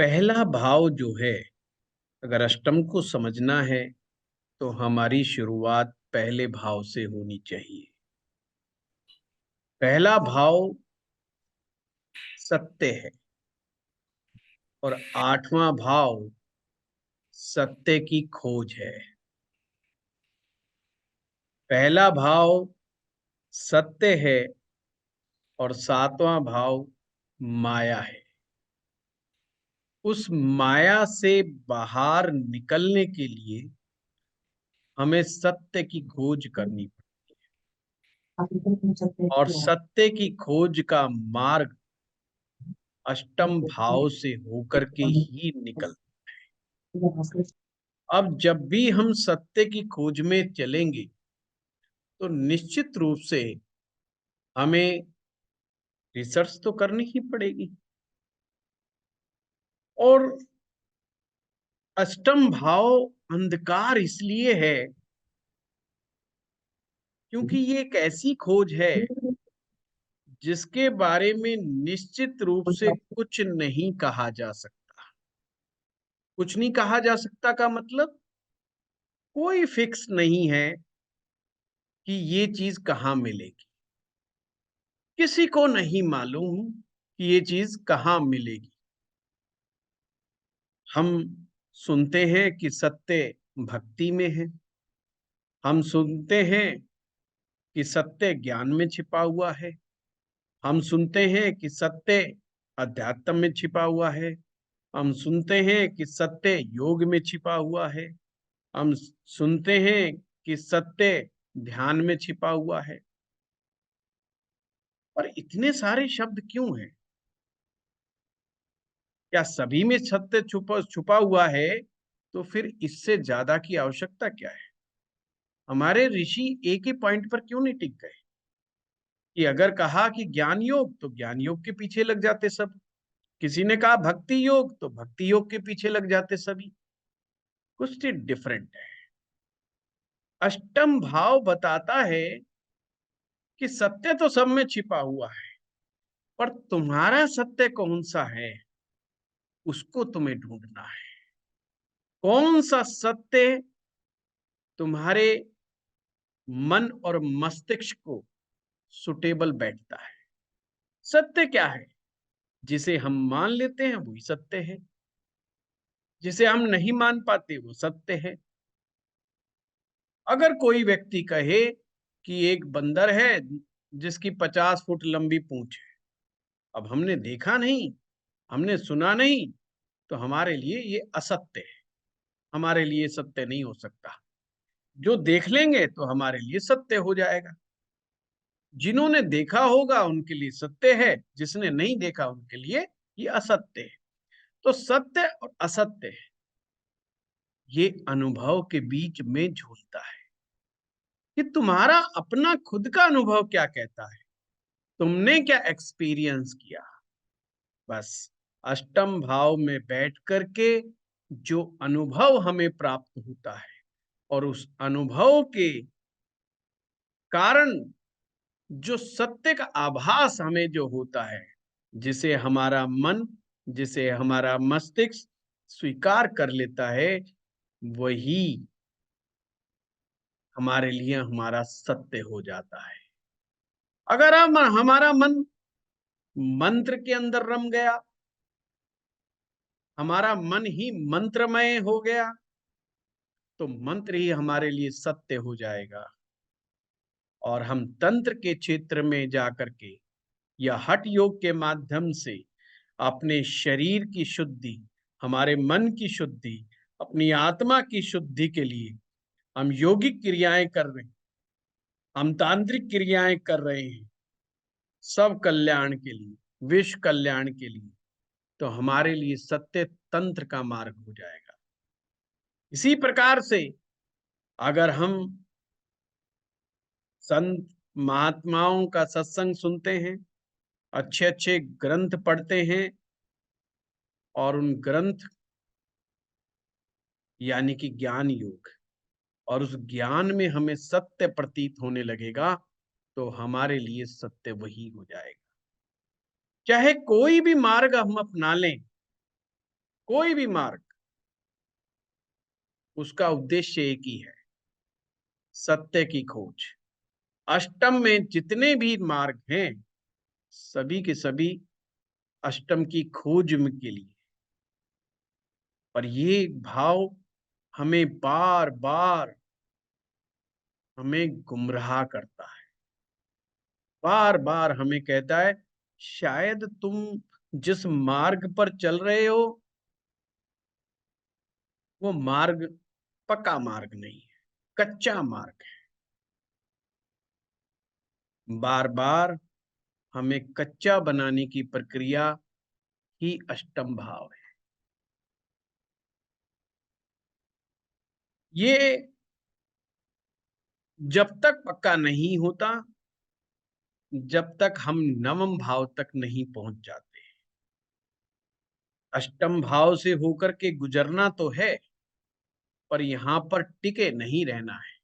पहला भाव जो है, अगर अष्टम को समझना है तो हमारी शुरुआत पहले भाव से होनी चाहिए। पहला भाव सत्य है और आठवां भाव सत्य की खोज है। पहला भाव सत्य है और सातवां भाव माया है। उस माया से बाहर निकलने के लिए हमें सत्य की खोज करनी पड़ती है और सत्य की खोज का मार्ग अष्टम भाव से होकर के ही निकल। अब जब भी हम सत्य की खोज में चलेंगे तो निश्चित रूप से हमें रिसर्च तो करनी ही पड़ेगी। और अष्टम भाव अंधकार इसलिए है क्योंकि ये एक ऐसी खोज है जिसके बारे में निश्चित रूप से कुछ नहीं कहा जा सकता। कुछ नहीं कहा जा सकता का मतलब कोई फिक्स नहीं है कि ये चीज कहाँ मिलेगी। किसी को नहीं मालूम कि ये चीज कहाँ मिलेगी। हम सुनते हैं कि सत्य भक्ति में है। हम सुनते हैं कि सत्य ज्ञान में छिपा हुआ है। हम सुनते हैं कि सत्य अध्यात्म में छिपा हुआ है। हम सुनते हैं कि सत्य योग में छिपा हुआ है। हम सुनते हैं कि सत्य ध्यान में छिपा हुआ है। पर इतने सारे शब्द क्यों हैं? क्या सभी में सत्य छुपा छुपा हुआ है? तो फिर इससे ज्यादा की आवश्यकता क्या है? हमारे ऋषि एक ही पॉइंट पर क्यों नहीं टिक गए कि अगर कहा कि ज्ञान योग तो ज्ञान योग के पीछे लग जाते सब। किसी ने कहा भक्ति योग तो भक्ति योग के पीछे लग जाते सभी। कुछ डिफरेंट है। अष्टम भाव बताता है कि सत्य तो सब में छिपा हुआ है, पर तुम्हारा सत्य कौन सा है उसको तुम्हें ढूंढना है। कौन सा सत्य तुम्हारे मन और मस्तिष्क को सुटेबल बैठता है। सत्य क्या है? जिसे हम मान लेते हैं वही सत्य है। जिसे हम नहीं मान पाते वो सत्य है। अगर कोई व्यक्ति कहे कि एक बंदर है जिसकी 50 फुट लंबी पूंछ है, अब हमने देखा नहीं, हमने सुना नहीं, तो हमारे लिए ये असत्य है। हमारे लिए सत्य नहीं हो सकता। जो देख लेंगे तो हमारे लिए सत्य हो जाएगा। जिन्होंने देखा होगा उनके लिए सत्य है, जिसने नहीं देखा उनके लिए ये असत्य है। तो सत्य और असत्य ये अनुभव के बीच में झूलता है कि तुम्हारा अपना खुद का अनुभव क्या कहता है। तुमने क्या एक्सपीरियंस किया। बस अष्टम भाव में बैठ करके जो अनुभव हमें प्राप्त होता है और उस अनुभव के कारण जो सत्य का आभास हमें जो होता है, जिसे हमारा मन, जिसे हमारा मस्तिष्क स्वीकार कर लेता है, वही हमारे लिए हमारा सत्य हो जाता है। अगर हम हमारा मन मंत्र के अंदर रम गया, हमारा मन ही मंत्रमय हो गया, तो मंत्र ही हमारे लिए सत्य हो जाएगा। और हम तंत्र के क्षेत्र में जाकर के या हठ योग के माध्यम से अपने शरीर की शुद्धि, हमारे मन की शुद्धि, अपनी आत्मा की शुद्धि के लिए हम योगिक क्रियाएं कर रहे हैं, हम तांत्रिक क्रियाएं कर रहे हैं, सब कल्याण के लिए, विश्व कल्याण के लिए। तो हमारे लिए सत्य तंत्र का मार्ग हो जाएगा। इसी प्रकार से अगर हम संत महात्माओं का सत्संग सुनते हैं, अच्छे अच्छे ग्रंथ पढ़ते हैं, और उन ग्रंथ यानी कि ज्ञान योग, और उस ज्ञान में हमें सत्य प्रतीत होने लगेगा, तो हमारे लिए सत्य वही हो जाएगा। चाहे कोई भी मार्ग हम अपना लें, कोई भी मार्ग, उसका उद्देश्य एक ही है, सत्य की खोज। अष्टम में जितने भी मार्ग हैं, सभी के सभी अष्टम की खोज के लिए। पर ये भाव हमें बार बार हमें गुमराह करता है, बार बार हमें कहता है शायद तुम जिस मार्ग पर चल रहे हो वो मार्ग पक्का मार्ग नहीं है, कच्चा मार्ग है। बार बार हमें कच्चा बनाने की प्रक्रिया ही अष्टम भाव है। ये जब तक पक्का नहीं होता, जब तक हम नवम भाव तक नहीं पहुंच जाते। अष्टम भाव से होकर के गुजरना तो है, पर यहां पर टिके नहीं रहना है।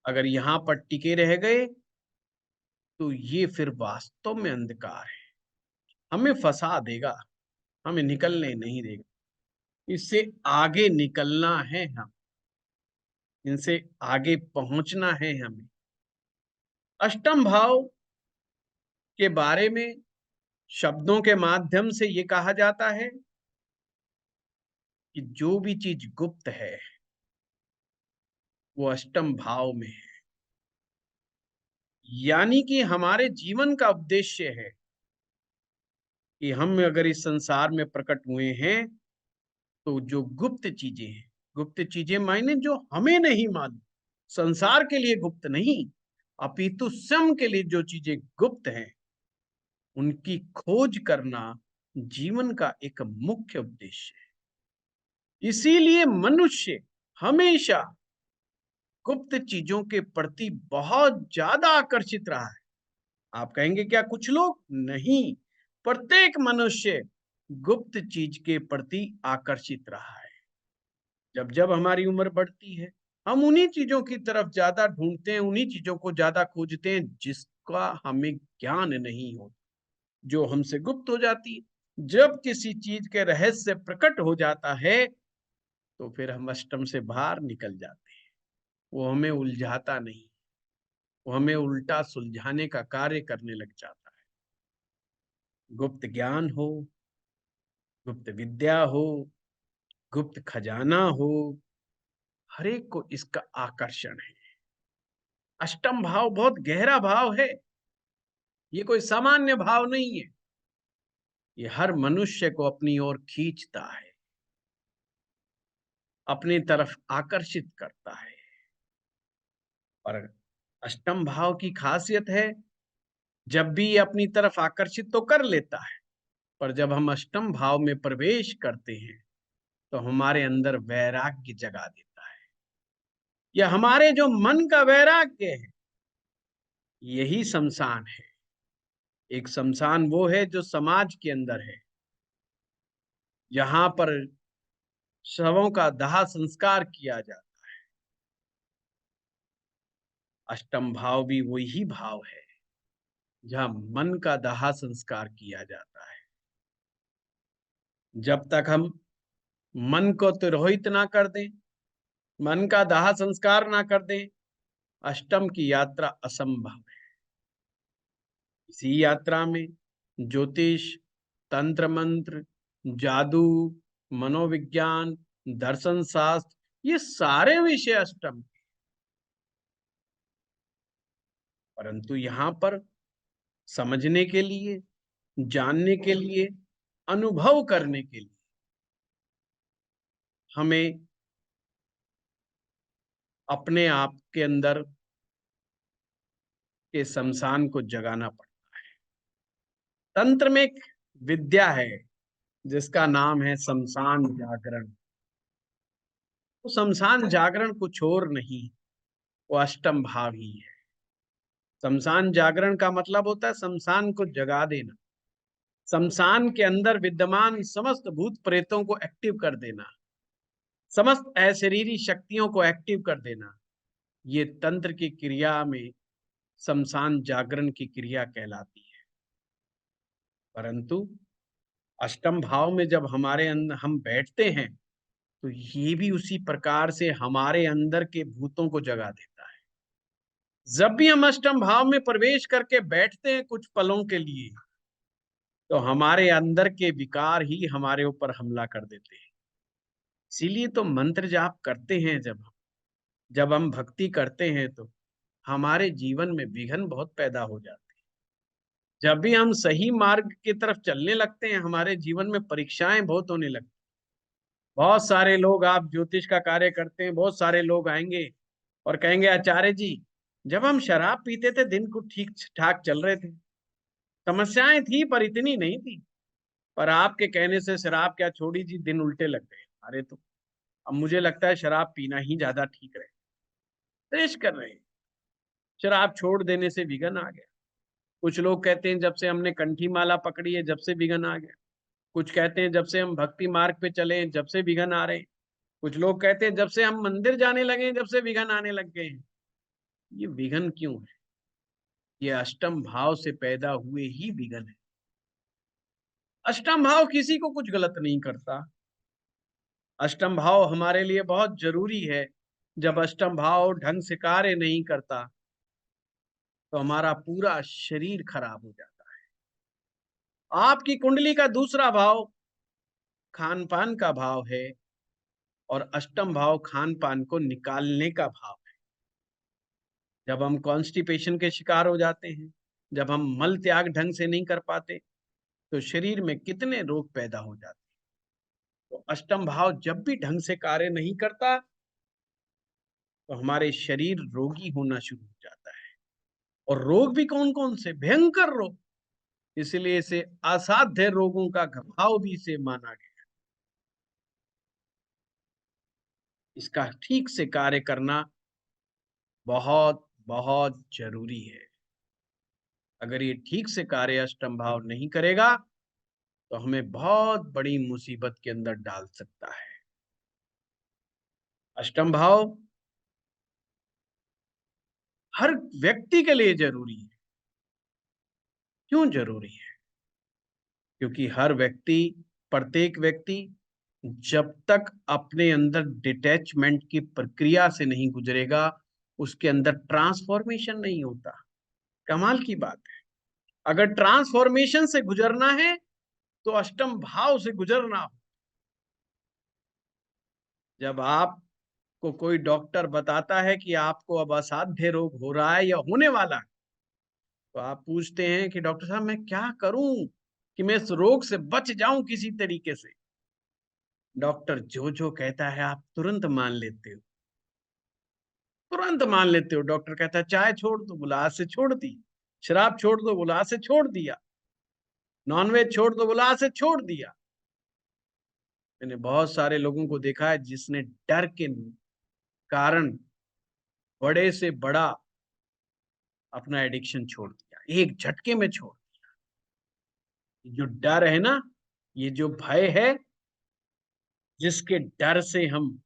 अगर यहां पर टिके रह गए तो ये फिर वास्तव में अंधकार है, हमें फंसा देगा, हमें निकलने नहीं देगा। इससे आगे निकलना है, हम इनसे आगे पहुंचना है हमें। अष्टम भाव के बारे में शब्दों के माध्यम से ये कहा जाता है कि जो भी चीज गुप्त है वो अष्टम भाव में है। यानी कि हमारे जीवन का उद्देश्य है कि हम अगर इस संसार में प्रकट हुए हैं तो जो गुप्त चीजें हैं, गुप्त चीजें मायने जो हमें नहीं मालूम, संसार के लिए गुप्त नहीं, अपितु स्वयं के लिए जो चीजें गुप्त हैं उनकी खोज करना जीवन का एक मुख्य उद्देश्य है। इसीलिए मनुष्य हमेशा गुप्त चीजों के प्रति बहुत ज्यादा आकर्षित रहा है। आप कहेंगे क्या कुछ लोग? नहीं, प्रत्येक मनुष्य गुप्त चीज के प्रति आकर्षित रहा है। जब जब हमारी उम्र बढ़ती है हम उन्हीं चीजों की तरफ ज्यादा ढूंढते हैं, उन्हीं चीजों को ज्यादा खोजते हैं जिसका हमें ज्ञान नहीं हो, जो हमसे गुप्त हो जाती है। जब किसी चीज के रहस्य प्रकट हो जाता है तो फिर हम अष्टम से बाहर निकल जाते हैं। वो हमें उलझाता नहीं, वो हमें उल्टा सुलझाने का कार्य करने लग जाता है। गुप्त ज्ञान हो, गुप्त विद्या हो, गुप्त खजाना हो, हर एक को इसका आकर्षण है। अष्टम भाव बहुत गहरा भाव है, ये कोई सामान्य भाव नहीं है। ये हर मनुष्य को अपनी ओर खींचता है, अपनी तरफ आकर्षित करता है। और अष्टम भाव की खासियत है, जब भी ये अपनी तरफ आकर्षित तो कर लेता है, पर जब हम अष्टम भाव में प्रवेश करते हैं तो हमारे अंदर वैराग्य जगा देता है। यह हमारे जो मन का वैराग्य है, यही शमशान है। एक शमशान वो है जो समाज के अंदर है, जहां पर शवों का दाह संस्कार किया जाता है। अष्टम भाव भी वही भाव है जहां मन का दाह संस्कार किया जाता है। जब तक हम मन को तिरोहित ना कर दें, मन का दाह संस्कार ना कर दें, अष्टम की यात्रा असंभव है। इसी यात्रा में ज्योतिष, तंत्र मंत्र, जादू, मनोविज्ञान, दर्शन शास्त्र, ये सारे विषय अष्टम। परंतु यहाँ पर समझने के लिए, जानने के लिए, अनुभव करने के लिए हमें अपने आप के अंदर के शमशान को जगाना पड़ता है। तंत्र में एक विद्या है जिसका नाम है शमशान जागरण। तो शमशान जागरण कुछ और नहीं, वो अष्टम भाव ही है। शमशान जागरण का मतलब होता है शमशान को जगा देना, शमशान के अंदर विद्यमान समस्त भूत प्रेतों को एक्टिव कर देना, समस्त अशरीरी शक्तियों को एक्टिव कर देना। ये तंत्र की क्रिया में शमशान जागरण की क्रिया कहलाती है। परंतु अष्टम भाव में जब हमारे अंदर हम बैठते हैं, तो ये भी उसी प्रकार से हमारे अंदर के भूतों को जगा देता है। जब भी हम अष्टम भाव में प्रवेश करके बैठते हैं कुछ पलों के लिए, तो हमारे अंदर के विकार ही हमारे ऊपर हमला कर देते हैं। इसीलिए तो मंत्र जाप करते हैं, जब हम भक्ति करते हैं, तो हमारे जीवन में विघ्न बहुत पैदा हो जाते हैं। जब भी हम सही मार्ग की तरफ चलने लगते हैं, हमारे जीवन में परीक्षाएं बहुत होने लगती हैं। बहुत सारे लोग, आप ज्योतिष का कार्य करते हैं, बहुत सारे लोग आएंगे और कहेंगे, आचार्य जी, जब हम शराब पीते थे दिन को ठीक ठाक चल रहे थे, समस्याएं थी पर इतनी नहीं थी, पर आपके कहने से शराब क्या छोड़ी जी, दिन उल्टे लग गए। अरे तो अब मुझे लगता है शराब पीना ही ज्यादा ठीक रहे। पेश कर रहे हैं, शराब छोड़ देने से विघन आ गया। कुछ लोग कहते हैं जब से हमने कंठी माला पकड़ी है, जब से विघन आ गया। कुछ कहते हैं जब से हम भक्ति मार्ग पे चले हैं, जब से विघन आ रहे हैं। कुछ लोग कहते हैं जब से हम मंदिर जाने लगे हैं, जब से विघन आने लग गए हैं। ये विघन क्यों है? ये अष्टम भाव से पैदा हुए ही विघन है। अष्टम भाव किसी को कुछ गलत नहीं करता। अष्टम भाव हमारे लिए बहुत जरूरी है। जब अष्टम भाव ढंग से कार्य नहीं करता, तो हमारा पूरा शरीर खराब हो जाता है। आपकी कुंडली का दूसरा भाव खान पान का भाव है, और अष्टम भाव खान पान को निकालने का भाव है। जब हम कॉन्स्टिपेशन के शिकार हो जाते हैं, जब हम मल त्याग ढंग से नहीं कर पाते, तो शरीर में कितने रोग पैदा हो जाते हैं। तो अष्टम भाव जब भी ढंग से कार्य नहीं करता, तो हमारे शरीर रोगी होना शुरू हो जाता है। और रोग भी कौन कौन से? भयंकर रोग। इसलिए इसे असाध्य रोगों का घाव भी इसे माना गया। इसका ठीक से कार्य करना बहुत बहुत जरूरी है। अगर ये ठीक से कार्य अष्टम भाव नहीं करेगा, तो हमें बहुत बड़ी मुसीबत के अंदर डाल सकता है। अष्टम भाव हर व्यक्ति के लिए जरूरी है। क्यों जरूरी है? क्योंकि हर व्यक्ति, प्रत्येक व्यक्ति जब तक अपने अंदर डिटैचमेंट की प्रक्रिया से नहीं गुजरेगा, उसके अंदर ट्रांसफॉर्मेशन नहीं होता। कमाल की बात है। अगर ट्रांसफॉर्मेशन से गुजरना है, तो अष्टम भाव से गुजरना हो। जब आपको कोई डॉक्टर बताता है कि आपको अब असाध्य रोग हो रहा है या होने वाला है, तो आप पूछते हैं कि डॉक्टर साहब मैं क्या करूं कि मैं इस रोग से बच जाऊं किसी तरीके से। डॉक्टर जो जो कहता है आप तुरंत मान लेते हो, तुरंत मान लेते हो। डॉक्टर कहता है चाय छोड़ दो, बोला आज से छोड़ दी। शराब छोड़ दो, बोला आज से छोड़ दिया। नॉनवेज छोड़ दो, बोला आज से छोड़ दिया। मैंने बहुत सारे लोगों को देखा है जिसने डर के कारण बड़े से बड़ा अपना एडिक्शन छोड़ दिया, एक झटके में छोड़ दिया। जो डर है ना, ये जो भय है, जिसके डर से हम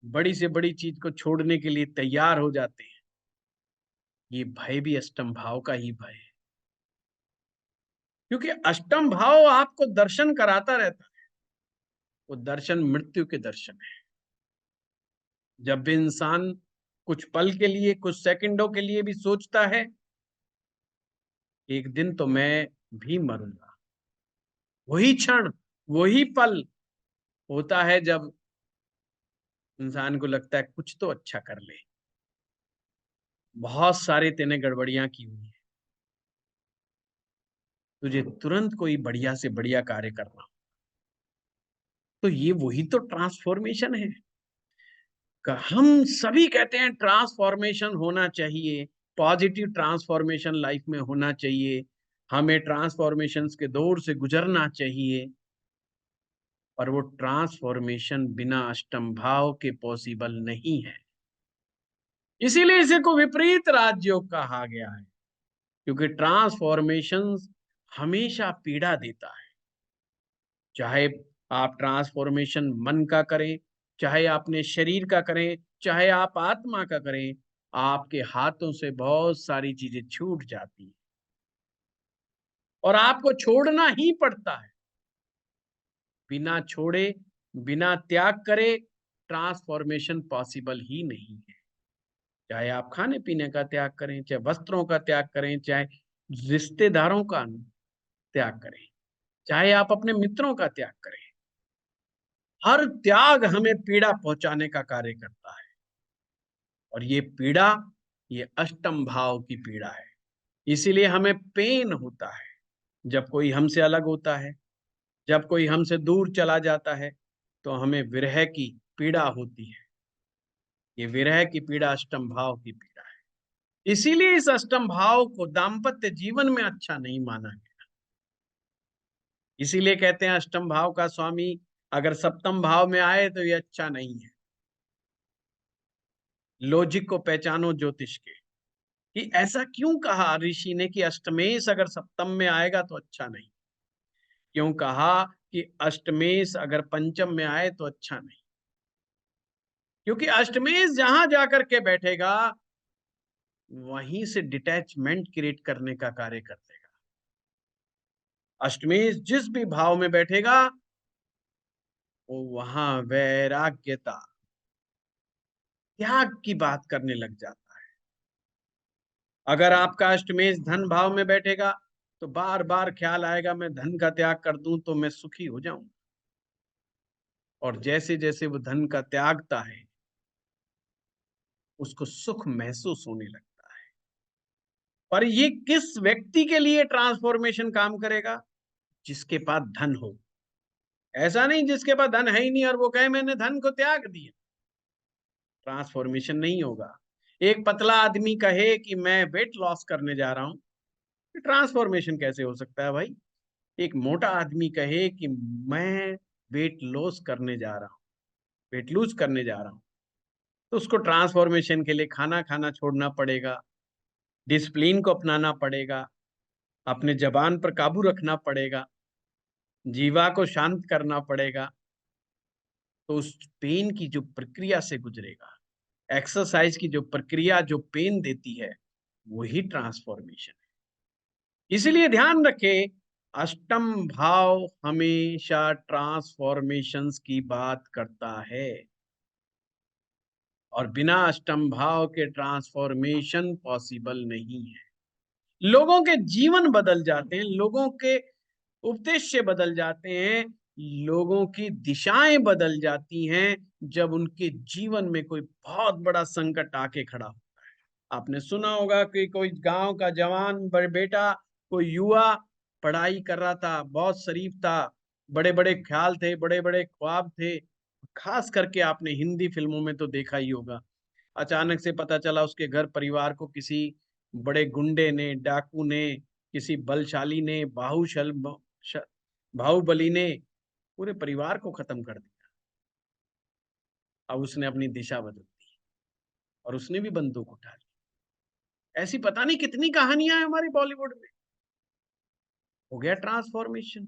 बड़ी से बड़ी चीज को छोड़ने के लिए तैयार हो जाते हैं, ये भय भी अष्टम भाव का ही भय है। क्योंकि अष्टम भाव आपको दर्शन कराता रहता है। वो दर्शन मृत्यु के दर्शन है। जब भी इंसान कुछ पल के लिए, कुछ सेकंडों के लिए भी सोचता है एक दिन तो मैं भी मरूंगा, वही क्षण, वही पल होता है जब इंसान को लगता है कुछ तो अच्छा कर ले। बहुत सारे तेने गड़बड़ियां की हुई है, तुझे तुरंत कोई बढ़िया से बढ़िया कार्य करना। तो ये वही तो ट्रांसफॉर्मेशन है। हम सभी कहते हैं ट्रांसफॉर्मेशन होना चाहिए, पॉजिटिव ट्रांसफॉर्मेशन लाइफ में होना चाहिए, हमें ट्रांसफॉर्मेशन के दौर से गुजरना चाहिए। पर वो ट्रांसफॉर्मेशन बिना अष्टम भाव के पॉसिबल नहीं है। इसीलिए इसे को विपरीत राजयोग कहा गया है। क्योंकि ट्रांसफॉर्मेशन हमेशा पीड़ा देता है। चाहे आप ट्रांसफॉर्मेशन मन का करें, चाहे आपने शरीर का करें, चाहे आप आत्मा का करें, आपके हाथों से बहुत सारी चीजें छूट जाती हैं और आपको छोड़ना ही पड़ता है। बिना छोड़े, बिना त्याग करे ट्रांसफॉर्मेशन पॉसिबल ही नहीं है। चाहे आप खाने पीने का त्याग करें, चाहे वस्त्रों का त्याग करें, चाहे रिश्तेदारों का त्याग करें, चाहे आप अपने मित्रों का त्याग करें, हर त्याग हमें पीड़ा पहुंचाने का कार्य करता है। और ये पीड़ा, ये अष्टम भाव की पीड़ा है। इसीलिए हमें पेन होता है जब कोई हमसे अलग होता है, जब कोई हमसे दूर चला जाता है, तो हमें विरह की पीड़ा होती है। ये विरह की पीड़ा अष्टम भाव की पीड़ा है। इसीलिए इस अष्टम भाव को दाम्पत्य जीवन में अच्छा नहीं माना गया। इसीलिए कहते हैं अष्टम भाव का स्वामी अगर सप्तम भाव में आए तो ये अच्छा नहीं है। लॉजिक को पहचानो ज्योतिष के, कि ऐसा क्यों कहा ऋषि ने कि अष्टमेश अगर सप्तम में आएगा तो अच्छा नहीं। क्यों कहा कि अष्टमेश अगर पंचम में आए तो अच्छा नहीं? क्योंकि अष्टमेश जहां जाकर के बैठेगा वहीं से डिटैचमेंट क्रिएट करने का कार्य कर देगा। अष्टमेश जिस भी भाव में बैठेगा वो वहां वैराग्यता, त्याग की बात करने लग जाता है। अगर आपका अष्टमेश धन भाव में बैठेगा तो बार बार ख्याल आएगा मैं धन का त्याग कर दूं तो मैं सुखी हो जाऊं। और जैसे जैसे वो धन का त्यागता है उसको सुख महसूस होने लगता है। पर ये किस व्यक्ति के लिए ट्रांसफॉर्मेशन काम करेगा? जिसके पास धन हो। ऐसा नहीं जिसके पास धन है ही नहीं और वो कहे मैंने धन को त्याग दिया, ट्रांसफॉर्मेशन नहीं होगा। एक पतला आदमी कहे कि मैं वेट लॉस करने जा रहा हूं, ट्रांसफॉर्मेशन कैसे हो सकता है भाई? एक मोटा आदमी कहे कि मैं वेट लॉस करने जा रहा हूं, वेट लूज करने जा रहा हूं, तो उसको ट्रांसफॉर्मेशन के लिए खाना खाना छोड़ना पड़ेगा, डिसिप्लिन को अपनाना पड़ेगा, अपने जबान पर काबू रखना पड़ेगा, जीवा को शांत करना पड़ेगा। तो उस पेन की जो प्रक्रिया से गुजरेगा, एक्सरसाइज की जो प्रक्रिया जो पेन देती है, वही ट्रांसफॉर्मेशन है। इसलिए ध्यान रखें, अष्टम भाव हमेशा ट्रांसफॉर्मेशंस की बात करता है और बिना अष्टम भाव के ट्रांसफॉर्मेशन पॉसिबल नहीं है। लोगों के जीवन बदल जाते हैं, लोगों के उद्देश्य बदल जाते हैं, लोगों की दिशाएं बदल जाती हैं जब उनके जीवन में कोई बहुत बड़ा संकट आके खड़ा होता है। आपने सुना होगा कि कोई गांव का जवान बेटा, कोई युवा पढ़ाई कर रहा था, बहुत शरीफ था, बड़े बड़े ख्याल थे, बड़े बड़े ख्वाब थे। खास करके आपने हिंदी फिल्मों में तो देखा ही होगा। अचानक से पता चला उसके घर परिवार को किसी बड़े गुंडे ने, डाकू ने, किसी बलशाली ने, बाहुबली ने पूरे परिवार को खत्म कर दिया। अब उसने अपनी दिशा बदल दी और उसने भी बंदूक उठा ली। ऐसी पता नहीं कितनी कहानियां हैं हमारे बॉलीवुड में। हो गया transformation.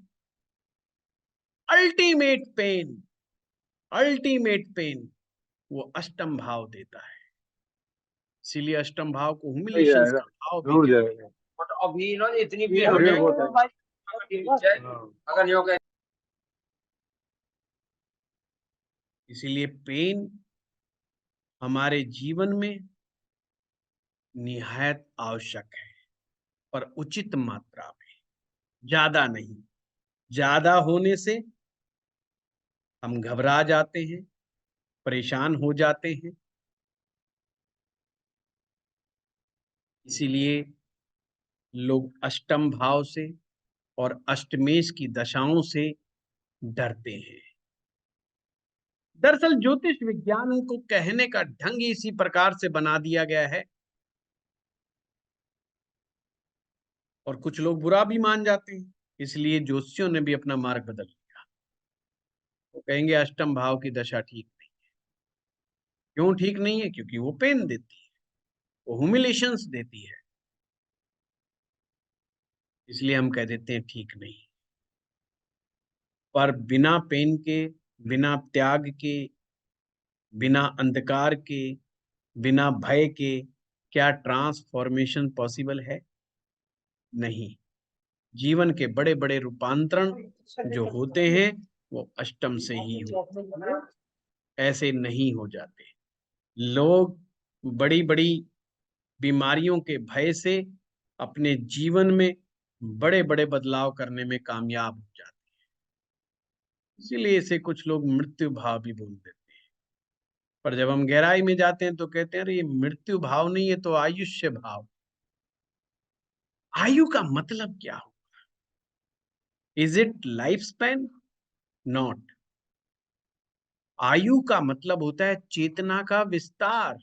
Ultimate pain, ultimate pain वो अष्टम भाव देता है। इसीलिए अष्टम भाव को नहीं ह्यूमिलेशंस जाएगा, का भाव भी दूर कहते हैं। जाएगा। बट अभी ना इतनी भीड़ हो भीड़ बहुत जाएगी है। भाई, हाँ। अगर नहीं होगा। इसीलिए पेन हमारे जीवन में निहायत आवश्यक है, पर उचित मात्रा में, ज्यादा नहीं। ज्यादा होने से हम घबरा जाते हैं, परेशान हो जाते हैं। इसीलिए लोग अष्टम भाव से और अष्टमेश की दशाओं से डरते हैं। दरअसल ज्योतिष विज्ञान को कहने का ढंग ही इसी प्रकार से बना दिया गया है और कुछ लोग बुरा भी मान जाते हैं। इसलिए ज्योतिषियों ने भी अपना मार्ग बदल लिया। वो कहेंगे अष्टम भाव की दशा ठीक नहीं। क्यों ठीक नहीं है? क्योंकि वो पेन देती है, वो ह्यूमिलेशंस देती है। इसलिए हम कह देते हैं ठीक नहीं। पर बिना पेन के, बिना त्याग के, बिना अंधकार के, बिना भय के क्या ट्रांसफॉर्मेशन पॉसिबल है? नहीं। जीवन के बड़े बड़े रूपांतरण जो होते हैं वो अष्टम से ही हो, ऐसे नहीं हो जाते। लोग बड़ी बड़ी बीमारियों के भय से अपने जीवन में बड़े बड़े बदलाव करने में कामयाब हो जाते हैं। इसीलिए इसे कुछ लोग मृत्यु भाव भी बोल देते हैं। पर जब हम गहराई में जाते हैं तो कहते हैं अरे ये मृत्यु भाव नहीं, ये तो आयुष्य भाव। आयु का मतलब क्या हो? Is it life span? Not. आयु का मतलब होता है चेतना का विस्तार।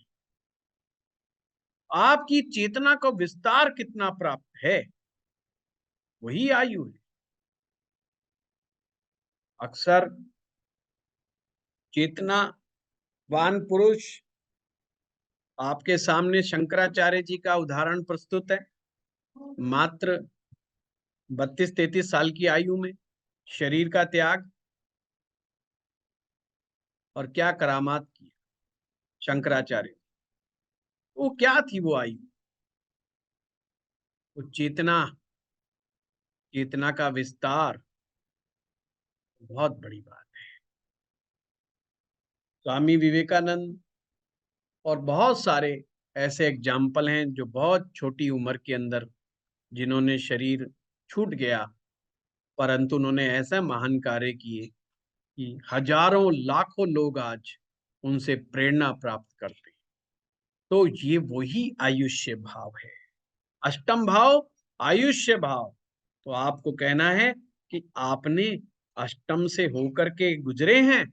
आपकी चेतना का विस्तार कितना प्राप्त है, वही आयु है। अक्सर चेतनावान पुरुष, आपके सामने शंकराचार्य जी का उदाहरण प्रस्तुत है। मात्र 32-33 साल की आयु में शरीर का त्याग, और क्या करामात की शंकराचार्य। वो क्या थी वो आयु? वो चेतना, चेतना का विस्तार बहुत बड़ी बात है। स्वामी विवेकानंद और बहुत सारे ऐसे एग्जाम्पल हैं जो बहुत छोटी उम्र के अंदर, जिन्होंने शरीर छूट गया परंतु उन्होंने ऐसा महान कार्य किए कि हजारों लाखों लोग आज उनसे प्रेरणा प्राप्त करते हैं। तो ये वही आयुष्य भाव है। अष्टम भाव, आयुष्य भाव। तो आपको कहना है कि आपने अष्टम से होकर के गुजरे हैं,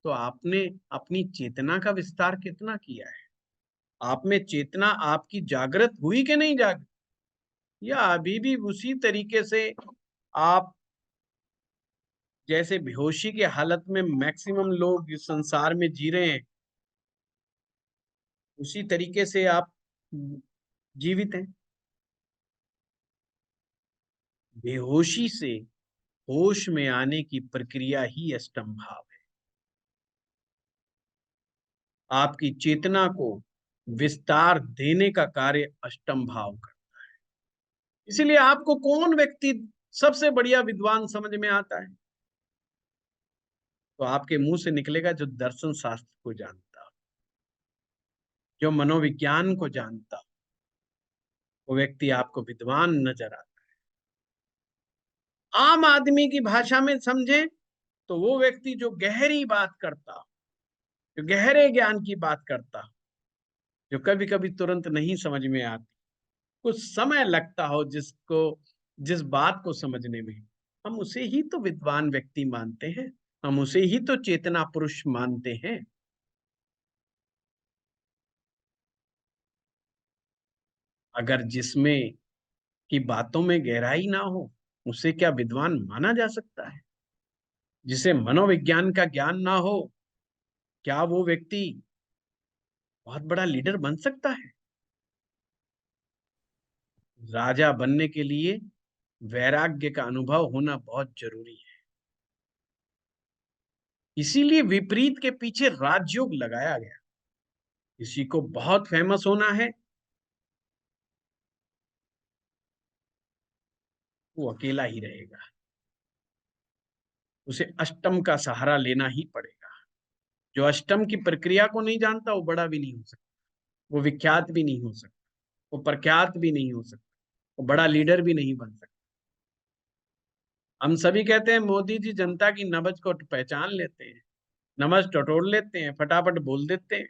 तो आपने अपनी चेतना का विस्तार कितना किया है? आप में चेतना आपकी जागृत हुई कि नहीं जागृत, या अभी भी उसी तरीके से आप, जैसे बेहोशी की हालत में मैक्सिमम लोग इस संसार में जी रहे हैं, उसी तरीके से आप जीवित हैं? बेहोशी से होश में आने की प्रक्रिया ही अष्टम भाव है। आपकी चेतना को विस्तार देने का कार्य अष्टम भाव करता है। इसीलिए आपको कौन व्यक्ति सबसे बढ़िया विद्वान समझ में आता है? तो आपके मुंह से निकलेगा जो दर्शन शास्त्र को जानता हो, जो मनोविज्ञान को जानता हो, वो व्यक्ति आपको विद्वान नजर आता है। आम आदमी की भाषा में समझे तो वो व्यक्ति जो गहरी बात करता हो, जो गहरे ज्ञान की बात करता हो, जो कभी कभी तुरंत नहीं समझ में आती, कुछ समय लगता हो जिसको, जिस बात को समझने में, हम उसे ही तो विद्वान व्यक्ति मानते हैं, हम उसे ही तो चेतना पुरुष मानते हैं। अगर जिसमें की बातों में गहराई ना हो, उसे क्या विद्वान माना जा सकता है? जिसे मनोविज्ञान का ज्ञान ना हो, क्या वो व्यक्ति बहुत बड़ा लीडर बन सकता है? राजा बनने के लिए वैराग्य का अनुभव होना बहुत जरूरी है। इसीलिए विपरीत के पीछे राजयोग लगाया गया। किसी को बहुत फेमस होना है, वो अकेला ही रहेगा, उसे अष्टम का सहारा लेना ही पड़ेगा। जो अष्टम की प्रक्रिया को नहीं जानता वो बड़ा भी नहीं हो सकता, वो विख्यात भी नहीं हो सकता, वो प्रख्यात भी नहीं हो सकता, वो बड़ा लीडर भी नहीं बन सकता। हम सभी कहते हैं मोदी जी जनता की नब्ज को पहचान लेते हैं, नब्ज टटोल लेते हैं, फटाफट बोल देते हैं,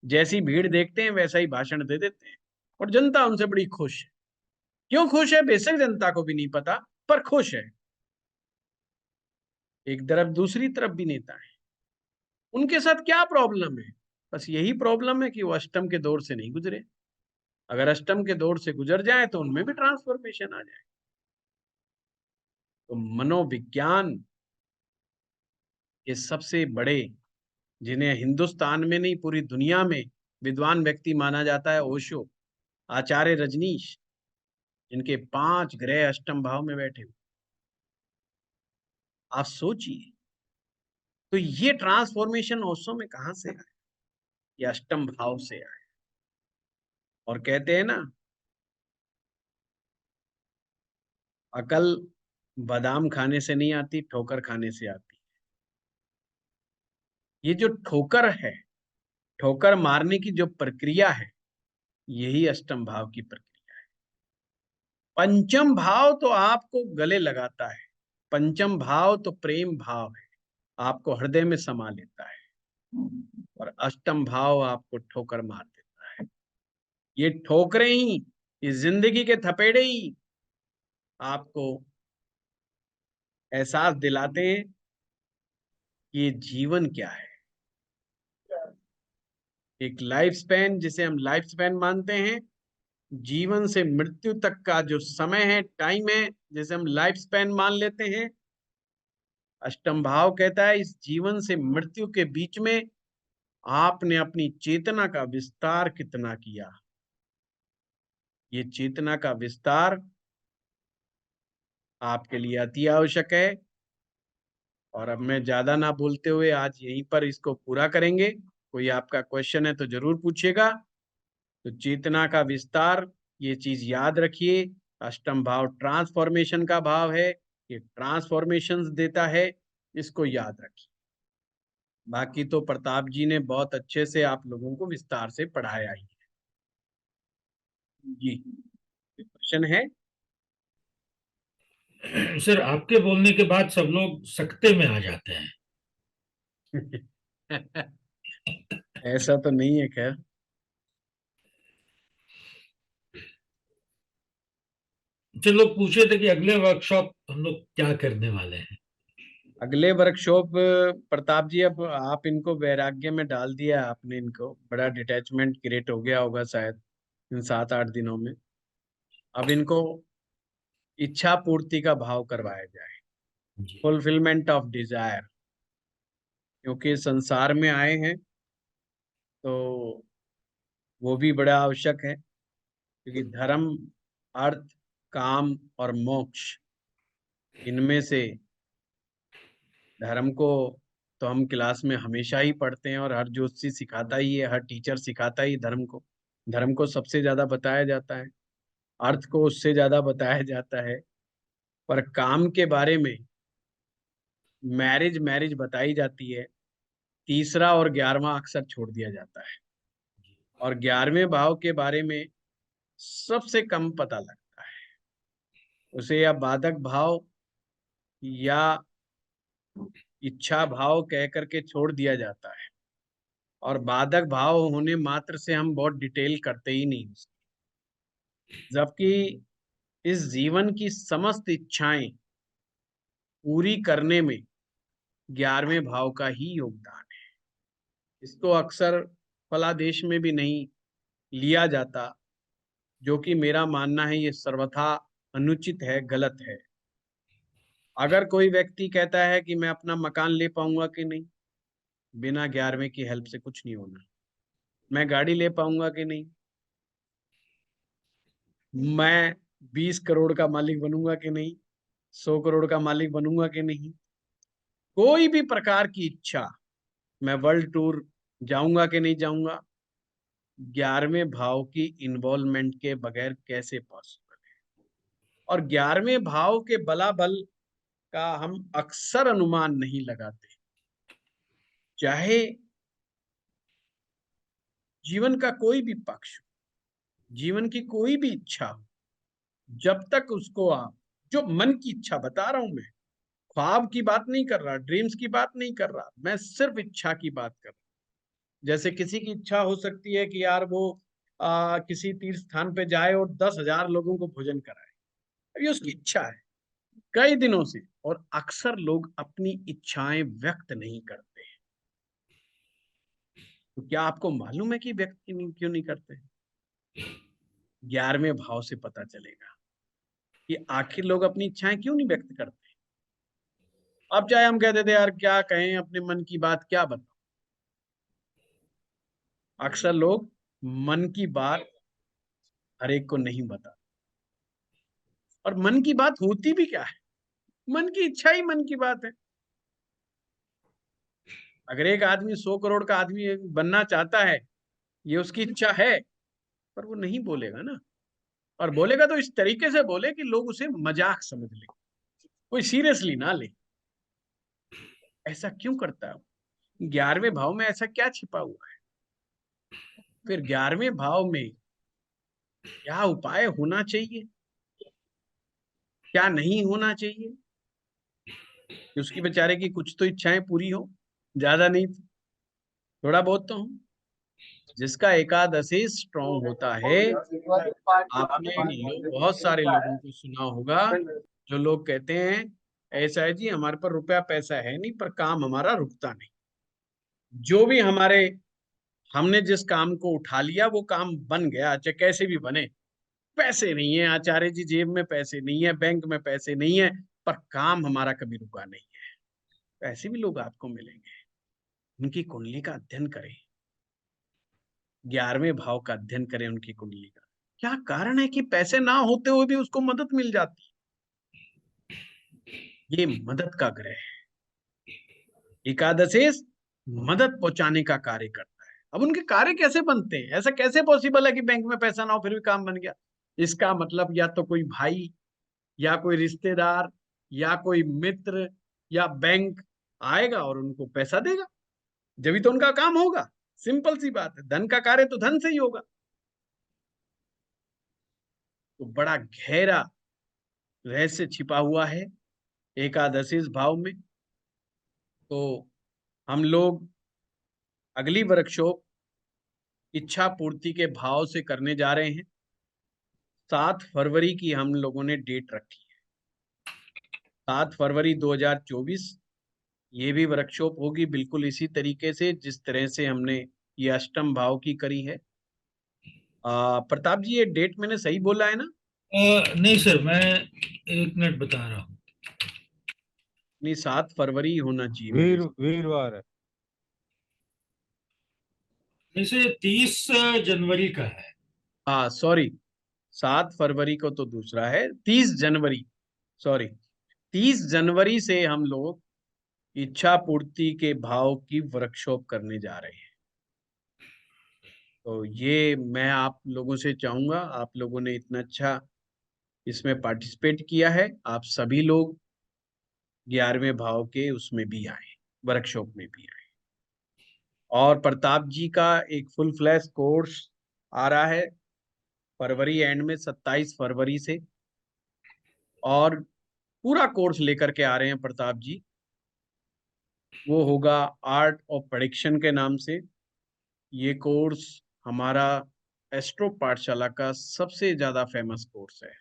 जैसी भीड़ देखते हैं वैसा ही भाषण दे देते हैं, और जनता उनसे बड़ी खुश है। क्यों खुश है बेशक जनता को भी नहीं पता, पर खुश है। एक तरफ दूसरी तरफ भी नेता है, उनके साथ क्या प्रॉब्लम है? बस यही प्रॉब्लम है कि वो अष्टम के दौर से नहीं गुजरे। अगर अष्टम के दौर से गुजर जाए तो उनमें भी ट्रांसफॉर्मेशन आ जाए। तो मनोविज्ञान के सबसे बड़े, जिन्हें हिंदुस्तान में नहीं पूरी दुनिया में विद्वान व्यक्ति माना जाता है, ओशो, आचार्य रजनीश, जिनके 5 ग्रह अष्टम भाव में बैठे हुए। आप सोचिए, तो ये ट्रांसफॉर्मेशन ओशो में कहां से आया? ये अष्टम भाव से आया। और कहते हैं ना, अकल बादाम खाने से नहीं आती, ठोकर खाने से आती। ये जो ठोकर है, ठोकर मारने की जो प्रक्रिया है, यही अष्टम भाव की प्रक्रिया है। पंचम भाव तो आपको गले लगाता है, पंचम भाव तो प्रेम भाव है, आपको हृदय में समा लेता है, और अष्टम भाव आपको ठोकर मार देता है। ये ठोकरें ही, ये जिंदगी के थपेड़े ही आपको एहसास दिलाते हैं कि ये जीवन क्या है। एक लाइफ स्पैन, जिसे हम लाइफ स्पैन मानते हैं, जीवन से मृत्यु तक का जो समय है, टाइम है, जिसे हम लाइफ स्पैन मान लेते हैं, अष्टम भाव कहता है इस जीवन से मृत्यु के बीच में आपने अपनी चेतना का विस्तार कितना किया। ये चेतना का विस्तार आपके लिए अति आवश्यक है। और अब मैं ज्यादा ना बोलते हुए आज यहीं पर इसको पूरा करेंगे। कोई आपका क्वेश्चन है तो जरूर पूछिएगा। तो चेतना का विस्तार, ये चीज याद रखिए। अष्टम भाव ट्रांसफॉर्मेशन का भाव है, ये ट्रांसफॉर्मेशंस देता है, इसको याद रखिए। बाकी तो प्रताप जी ने बहुत अच्छे से आप लोगों को विस्तार से पढ़ाया ही है। जी, क्वेश्चन है? सर, आपके बोलने के बाद सब लोग सकते में आ जाते हैं। ऐसा तो नहीं है खैर। जो लोग पूछे थे कि अगले वर्कशॉप हम लोग क्या करने वाले हैं। अगले वर्कशॉप, प्रताप जी, अब आप इनको वैराग्य में डाल दिया आपने, इनको बड़ा डिटैचमेंट क्रिएट हो गया होगा शायद इन 7-8 दिनों में। अब इनको इच्छा पूर्ति का भाव करवाया जाए, जी। Fulfilment of desire. क्योंकि संसार में आए हैं तो वो भी बड़ा आवश्यक है। क्योंकि धर्म, अर्थ, काम और मोक्ष, इनमें से धर्म को तो हम क्लास में हमेशा ही पढ़ते हैं, और हर ज्योतिषी सिखाता ही है, हर टीचर सिखाता ही धर्म को। धर्म को सबसे ज्यादा बताया जाता है, अर्थ को उससे ज्यादा बताया जाता है, पर काम के बारे में मैरिज मैरिज बताई जाती है। तीसरा और 11वां अक्सर छोड़ दिया जाता है, और 11वें भाव के बारे में सबसे कम पता लगता है। उसे या बाधक भाव या इच्छा भाव कह करके छोड़ दिया जाता है, और बाधक भाव होने मात्र से हम बहुत डिटेल करते ही नहीं उसकी। जबकि इस जीवन की समस्त इच्छाएं पूरी करने में 11वें भाव का ही योगदान है। इसको अक्सर फलादेश में भी नहीं लिया जाता, जो कि मेरा मानना है ये सर्वथा अनुचित है, गलत है। अगर कोई व्यक्ति कहता है कि मैं अपना मकान ले पाऊंगा कि नहीं, बिना 11वें की हेल्प से कुछ नहीं होना। मैं गाड़ी ले पाऊंगा कि नहीं, मैं 20 करोड़ का मालिक बनूंगा कि नहीं, 100 करोड़ का मालिक बनूंगा कि नहीं, कोई भी प्रकार की इच्छा, मैं वर्ल्ड टूर जाऊंगा कि नहीं जाऊंगा, 11वें भाव की इन्वॉल्वमेंट के बगैर कैसे पॉसिबल है। और 11वें भाव के बलाबल का हम अक्सर अनुमान नहीं लगाते। चाहे जीवन का कोई भी पक्ष, जीवन की कोई भी इच्छा हो, जब तक उसको आप, जो मन की इच्छा बता रहा हूं मैं, ख्वाब की बात नहीं कर रहा, ड्रीम्स की बात नहीं कर रहा, मैं सिर्फ इच्छा की बात कर रहा हूं। जैसे किसी की इच्छा हो सकती है कि यार वो किसी तीर्थ स्थान पे जाए और 10,000 लोगों को भोजन कराए। अब ये उसकी इच्छा है कई दिनों से, और अक्सर लोग अपनी इच्छाएं व्यक्त नहीं करते हैं। तो क्या आपको मालूम है कि व्यक्त क्यों नहीं करते? 11वें भाव से पता चलेगा कि आखिर लोग अपनी इच्छाएं क्यों नहीं व्यक्त करते। अब चाहे हम कहते थे यार क्या कहें, अपने मन की बात क्या बताओ, अक्सर लोग मन की बात हर एक को नहीं बता। और मन की बात होती भी क्या है? मन की इच्छा ही मन की बात है। अगर एक आदमी 100 करोड़ का आदमी बनना चाहता है, ये उसकी इच्छा है, पर वो नहीं बोलेगा ना। और बोलेगा तो इस तरीके से बोले कि लोग उसे मजाक समझ ले, कोई सीरियसली ना ले। ऐसा क्यों करता है? 11वें भाव में ऐसा क्या छिपा हुआ है? फिर 11वें भाव में क्या उपाय होना चाहिए, क्या नहीं होना चाहिए कि उसकी बेचारे की कुछ तो इच्छाएं पूरी हो, ज्यादा नहीं थोड़ा बहुत तो हो। जिसका एकादशी स्ट्रॉन्ग होता है, आपने बहुत सारे लोगों को सुना होगा जो लोग कहते हैं ऐसा है जी, हमारे पर रुपया पैसा है नहीं पर काम हमारा रुकता नहीं। जो भी हमने जिस काम को उठा लिया वो काम बन गया, चाहे कैसे भी बने। पैसे नहीं है आचार्य जी, जेब में पैसे नहीं है, बैंक में पैसे नहीं है, पर काम हमारा कभी रुका नहीं है। ऐसे भी लोग आपको मिलेंगे। उनकी कुंडली का अध्ययन करें, 11वें भाव का अध्ययन करें उनकी कुंडली का। क्या कारण है कि पैसे ना होते हुए भी उसको मदद मिल जाती है? ये मदद का ग्रह है। एकादशेश मदद पहुंचाने का कार्य करता है। अब उनके कार्य कैसे बनते हैं? ऐसा कैसे पॉसिबल है कि बैंक में पैसा ना हो फिर भी काम बन गया? इसका मतलब या तो कोई भाई या कोई रिश्तेदार या कोई मित्र या बैंक आएगा और उनको पैसा देगा, जब तो उनका काम होगा। सिंपल सी बात है, धन का कार्य तो धन से ही होगा। तो बड़ा गहरा रहस्य छिपा हुआ है एकादशी भाव में। तो हम लोग अगली वर्कशॉप इच्छा पूर्ति के भाव से करने जा रहे हैं। 7 फरवरी की हम लोगों ने डेट रखी है, 7 फरवरी 2024। ये भी वर्कशॉप होगी बिल्कुल इसी तरीके से जिस तरह से हमने ये अष्टम भाव की करी है। प्रताप जी, ये डेट मैंने सही बोला है ना? नहीं सर, मैं 1 मिनट बता रहा हूँ। नहीं, 7 फरवरी होना चाहिए मेरे हिसाब वीरवार है। जैसे 30 जनवरी का है। हाँ सॉरी, 7 फरवरी को तो दूसरा है, 30 जनवरी, सॉरी 30 जनवरी से हम लोग इच्छा पूर्ति के भाव की वर्कशॉप करने जा रहे हैं। तो ये मैं आप लोगों से चाहूंगा, आप लोगों ने इतना अच्छा इसमें पार्टिसिपेट किया है, आप सभी लोग 11वें भाव के उसमें भी आए, वर्कशॉप में भी आए। और प्रताप जी का एक फुल फ्लैश कोर्स आ रहा है फरवरी एंड में, 27 फरवरी से, और पूरा कोर्स लेकर के आ रहे हैं प्रताप जी। वो होगा आर्ट ऑफ प्रेडिक्शन के नाम से। ये कोर्स हमारा एस्ट्रो पाठशाला का सबसे ज्यादा फेमस कोर्स है।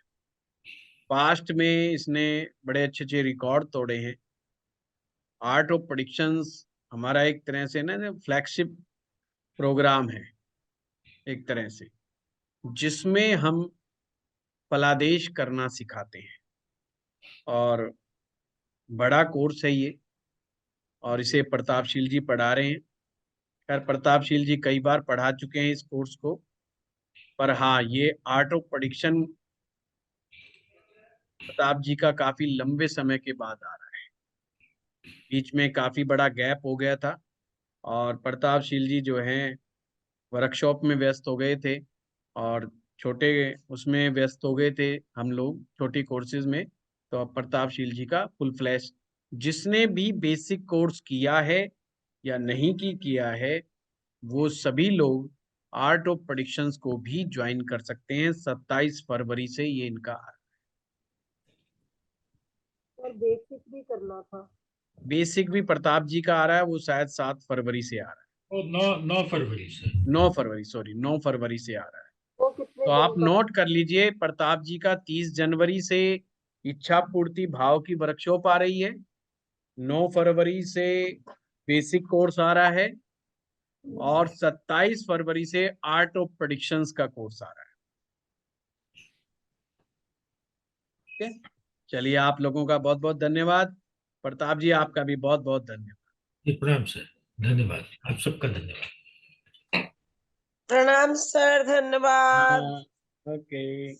पास्ट में इसने बड़े अच्छे अच्छे रिकॉर्ड तोड़े हैं। आर्ट ऑफ प्रेडिक्शंस हमारा एक तरह से ना फ्लैगशिप प्रोग्राम है, एक तरह से, जिसमें हम फलादेश करना सिखाते हैं। और बड़ा कोर्स है ये, और इसे प्रतापशील जी पढ़ा रहे हैं। खैर प्रतापशील जी कई बार पढ़ा चुके हैं इस कोर्स को, पर हाँ, ये आर्ट ऑफ प्रेडिक्शन प्रताप जी का काफी लंबे समय के बाद आ रहा है। बीच में काफी बड़ा गैप हो गया था और प्रतापशील जी जो हैं वर्कशॉप में व्यस्त हो गए थे और छोटे उसमें व्यस्त हो गए थे, हम लोग छोटी कोर्सेज में। तो अब प्रतापशील जी का फुल फ्लैश, जिसने भी बेसिक कोर्स किया है या नहीं किया है, वो सभी लोग आर्ट ऑफ प्रेडिक्शंस को भी ज्वाइन कर सकते हैं। 27 फरवरी से ये इनका। और बेसिक भी करना था। बेसिक भी प्रताप जी का आ रहा है, वो शायद 7 फरवरी से आ रहा है। और 9 फरवरी से। 9 फरवरी, सॉरी 9 फरवरी से आ रहा है। वो कितने तो दिन आप का? नोट कर लीजिए, प्रताप जी का 30 जनवरी से इच्छा पूर्ति भाव की वर्कशॉप आ रही है, 9 फरवरी से बेसिक कोर्स आ रहा है, और 27 फरवरी से आर्ट ऑफ प्रेडिक्शंस का कोर्स आ रहा है। ठीक है, चलिए आप लोगों का बहुत बहुत धन्यवाद। प्रताप जी आपका भी बहुत बहुत धन्यवाद। जी प्रणाम सर, धन्यवाद, आप सबका धन्यवाद। प्रणाम सर, धन्यवाद। ओके।